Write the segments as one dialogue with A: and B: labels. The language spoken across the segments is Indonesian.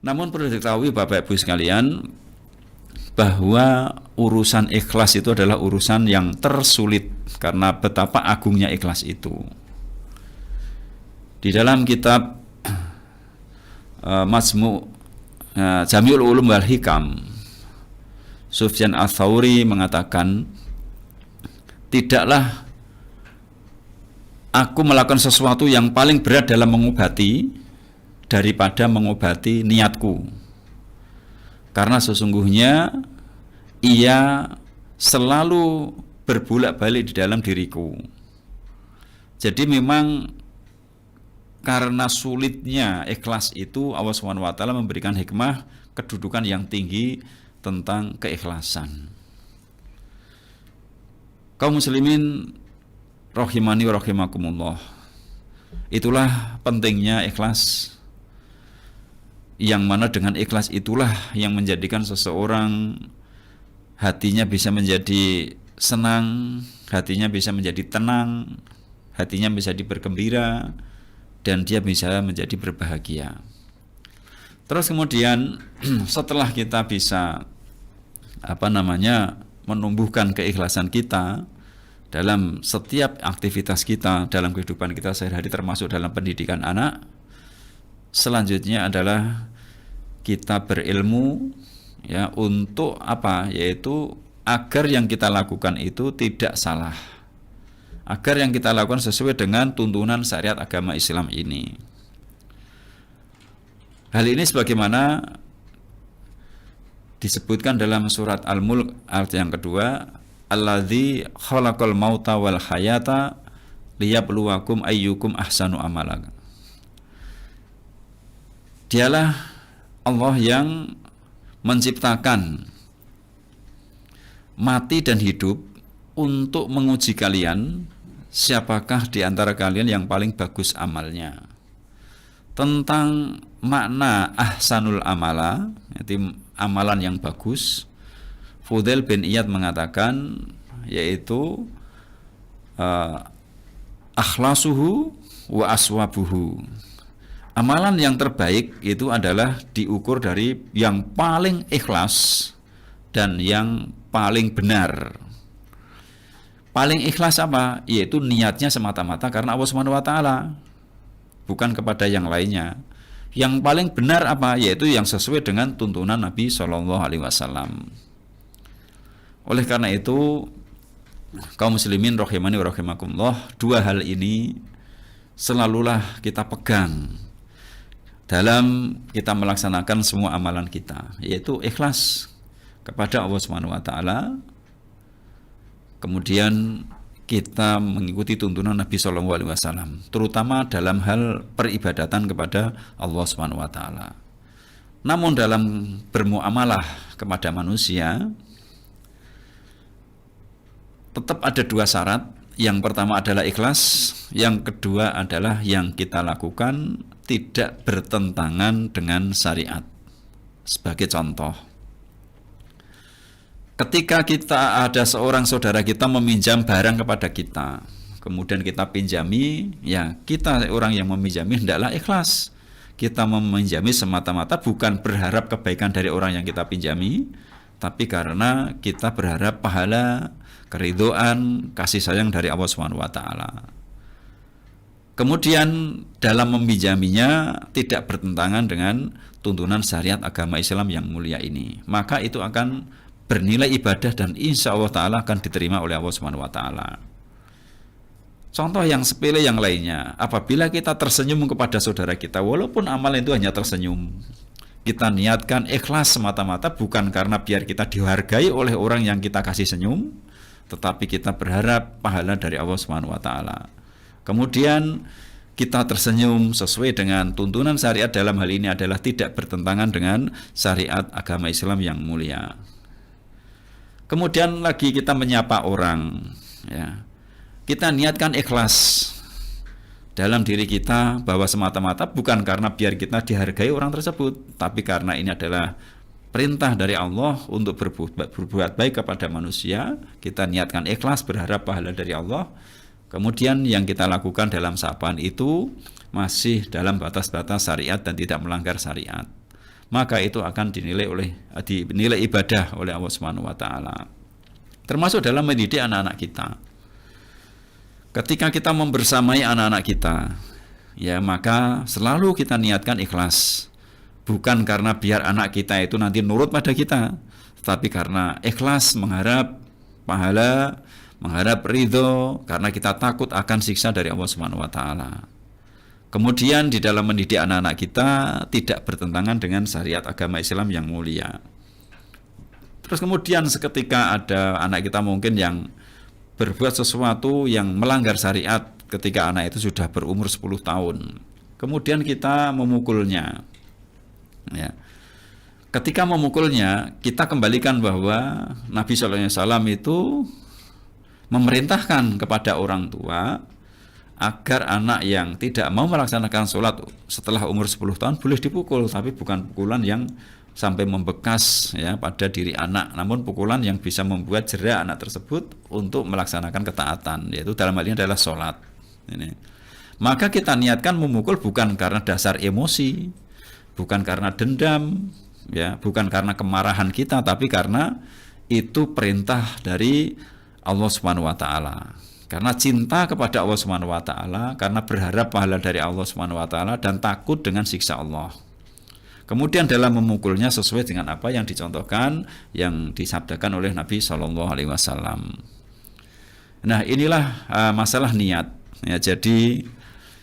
A: Namun perlu diketahui Bapak Ibu sekalian, bahwa urusan ikhlas itu adalah urusan yang tersulit karena betapa agungnya ikhlas itu. Di dalam kitab Jami'ul Ulum wal Hikam, Sufyan Ats-Tsauri mengatakan, tidaklah aku melakukan sesuatu yang paling berat dalam mengobati daripada mengobati niatku, karena sesungguhnya ia selalu berbolak-balik di dalam diriku. Jadi memang karena sulitnya ikhlas itu, Allah SWT memberikan hikmah kedudukan yang tinggi tentang keikhlasan. Kaum muslimin rahimani wa rahimakumullah, itulah pentingnya ikhlas, yang mana dengan ikhlas itulah yang menjadikan seseorang hatinya bisa menjadi senang, hatinya bisa menjadi tenang, hatinya bisa bergembira, dan dia bisa menjadi berbahagia. Terus kemudian setelah kita bisa menumbuhkan keikhlasan kita dalam setiap aktivitas kita, dalam kehidupan kita sehari-hari, termasuk dalam pendidikan anak, selanjutnya adalah kita berilmu, ya, untuk apa? Yaitu agar yang kita lakukan itu tidak salah, agar yang kita lakukan sesuai dengan tuntunan syariat agama Islam ini. Hal ini sebagaimana disebutkan dalam surat Al-Mulk ayat yang kedua, alladzi khalaqal mauta wal hayata liyabluwakum ayyukum ahsanu amala. Dialah Allah yang menciptakan mati dan hidup untuk menguji kalian, siapakah di antara kalian yang paling bagus amalnya. Tentang makna ahsanul amala, yaitu amalan yang bagus, Fudail bin Iyad mengatakan, yaitu akhlasuhu wa aswabuhu. Amalan yang terbaik itu adalah diukur dari yang paling ikhlas dan yang paling benar. Paling ikhlas apa? Yaitu niatnya semata-mata karena Allah SWT, bukan kepada yang lainnya. Yang paling benar apa? Yaitu yang sesuai dengan tuntunan Nabi SAW. Oleh karena itu, kaum muslimin rahimani wa rahimakumullah, dua hal ini selalulah kita pegang dalam kita melaksanakan semua amalan kita, yaitu ikhlas kepada Allah SWT, kemudian kita mengikuti tuntunan Nabi SAW, terutama dalam hal peribadatan kepada Allah SWT. Namun dalam bermuamalah kepada manusia tetap ada dua syarat. Yang pertama adalah ikhlas, yang kedua adalah yang kita lakukan tidak bertentangan dengan syariat. Sebagai contoh, ketika kita ada seorang saudara kita meminjam barang kepada kita, kemudian kita pinjami, ya kita orang yang meminjami hendaklah ikhlas. Kita meminjami semata-mata bukan berharap kebaikan dari orang yang kita pinjami, tapi karena kita berharap pahala, keridhaan, kasih sayang dari Allah SWT. Kemudian dalam meminjaminya tidak bertentangan dengan tuntunan syariat agama Islam yang mulia ini, maka itu akan bernilai ibadah dan insya Allah Ta'ala akan diterima oleh Allah SWT. Contoh yang sepele yang lainnya, apabila kita tersenyum kepada saudara kita, walaupun amal itu hanya tersenyum, kita niatkan ikhlas semata-mata bukan karena biar kita dihargai oleh orang yang kita kasih senyum, tetapi kita berharap pahala dari Allah SWT. Kemudian kita tersenyum sesuai dengan tuntunan syariat, dalam hal ini adalah tidak bertentangan dengan syariat agama Islam yang mulia. Kemudian lagi kita menyapa orang, ya, kita niatkan ikhlas dalam diri kita bahwa semata-mata bukan karena biar kita dihargai orang tersebut, tapi karena ini adalah perintah dari Allah untuk berbuat baik kepada manusia. Kita niatkan ikhlas berharap pahala dari Allah. Kemudian yang kita lakukan dalam sapaan itu masih dalam batas-batas syariat dan tidak melanggar syariat. maka itu akan dinilai ibadah oleh Allah Subhanahu wa taala. Termasuk dalam mendidik anak-anak kita. Ketika kita membersamai anak-anak kita, ya maka selalu kita niatkan ikhlas. Bukan karena biar anak kita itu nanti nurut pada kita, tapi karena ikhlas mengharap pahala, mengharap ridho, karena kita takut akan siksa dari Allah Subhanahu wa taala. Kemudian di dalam mendidik anak-anak kita tidak bertentangan dengan syariat agama Islam yang mulia. Terus kemudian seketika ada anak kita mungkin yang berbuat sesuatu yang melanggar syariat ketika anak itu sudah berumur 10 tahun. Kemudian kita memukulnya. Ya. Ketika memukulnya, kita kembalikan bahwa Nabi SAW itu memerintahkan kepada orang tua agar anak yang tidak mau melaksanakan sholat setelah umur 10 tahun boleh dipukul, tapi bukan pukulan yang sampai membekas ya pada diri anak, namun pukulan yang bisa membuat jera anak tersebut untuk melaksanakan ketaatan, yaitu dalam hal ini adalah sholat. Ini. Maka kita niatkan memukul bukan karena dasar emosi, bukan karena dendam, ya, bukan karena kemarahan kita, tapi karena itu perintah dari Allah Subhanahu wa taala. Karena cinta kepada Allah Subhanahu wa taala, karena berharap pahala dari Allah Subhanahu wa taala dan takut dengan siksa Allah. Kemudian dalam memukulnya sesuai dengan apa yang dicontohkan, yang disabdakan oleh Nabi Shallallahu Alaihi Wasallam. Nah, inilah masalah niat. Ya, jadi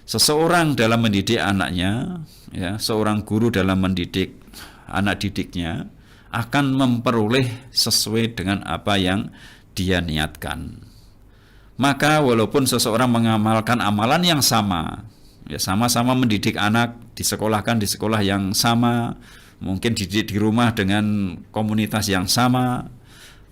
A: seseorang dalam mendidik anaknya, ya, seorang guru dalam mendidik anak didiknya akan memperoleh sesuai dengan apa yang dia niatkan. Maka walaupun seseorang mengamalkan amalan yang sama, ya sama-sama mendidik anak, disekolahkan di sekolah yang sama, mungkin dididik di rumah dengan komunitas yang sama,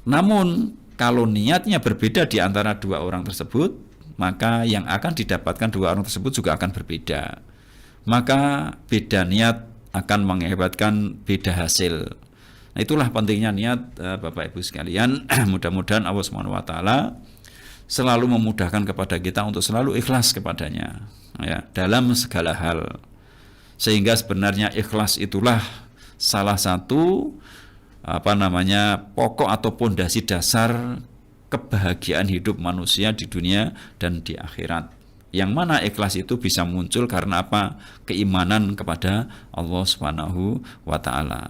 A: namun kalau niatnya berbeda di antara dua orang tersebut, maka yang akan didapatkan dua orang tersebut juga akan berbeda. Maka beda niat akan mengakibatkan beda hasil. Nah, itulah pentingnya niat, Bapak Ibu sekalian. Mudah-mudahan Allah Subhanahu wa taala selalu memudahkan kepada kita untuk selalu ikhlas kepadanya, ya, dalam segala hal. Sehingga sebenarnya ikhlas itulah salah satu pokok atau pondasi dasar kebahagiaan hidup manusia di dunia dan di akhirat. Yang mana ikhlas itu bisa muncul karena apa? Keimanan kepada Allah Subhanahu wa taala.